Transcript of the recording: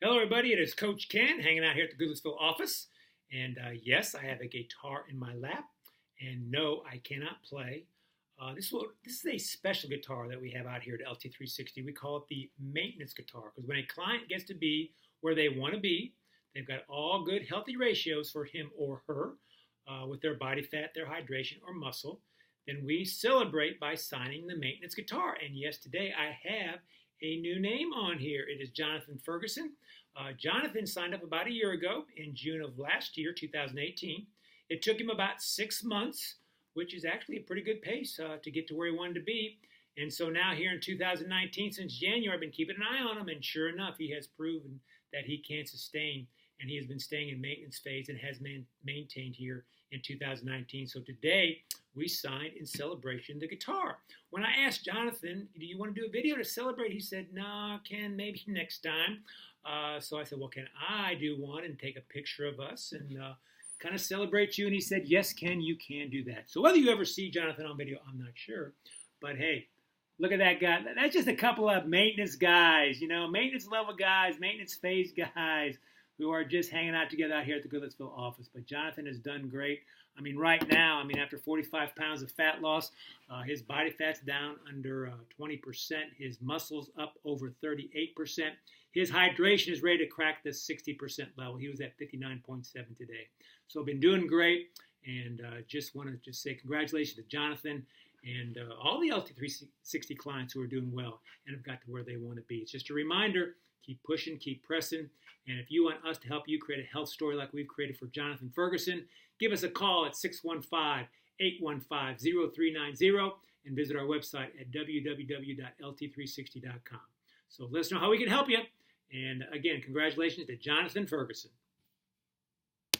Hello, everybody. It is Coach Ken hanging out here at the Goodlettsville office. And yes, I have a guitar in my lap. And no, I cannot play. This is a special guitar that we have out here at LT360. We call it the maintenance guitar because when a client gets to be where they want to be, they've got all good, healthy ratios for him or her with their body fat, their hydration, or muscle. Then we celebrate by signing the maintenance guitar. And yes, today I have a new name on here. It is Jonathan Ferguson. Jonathan signed up about a year ago in June of last year, 2018. It took him about 6 months, which is actually a pretty good pace to get to where he wanted to be. And so now here in 2019, since January, I've been keeping an eye on him. And sure enough, he has proven that he can sustain. And he has been staying in maintenance phase and has maintained here in 2019. So today, we signed in celebration the guitar. When I asked Jonathan, do you want to do a video to celebrate? He said, no, Ken, maybe next time. So I said, well, can I do one and take a picture of us and kind of celebrate you? And he said, yes, Ken, you can do that. So whether you ever see Jonathan on video, I'm not sure. But hey, look at that guy. That's just a couple of maintenance guys, maintenance level guys, maintenance phase guys who are just hanging out together out here at the Goodlettsville office. But Jonathan has done great. Right now, after 45 pounds of fat loss, his body fat's down under 20%. His muscles up over 38%. His hydration is ready to crack the 60% level. He was at 59.7 today. So been doing great, and just want to say congratulations to Jonathan and all the LT360 clients who are doing well and have got to where they want to be. It's just a reminder, keep pushing, keep pressing. And if you want us to help you create a health story like we've created for Jonathan Ferguson, give us a call at 615-815-0390 and visit our website at www.lt360.com. So let us know how we can help you. And again, congratulations to Jonathan Ferguson.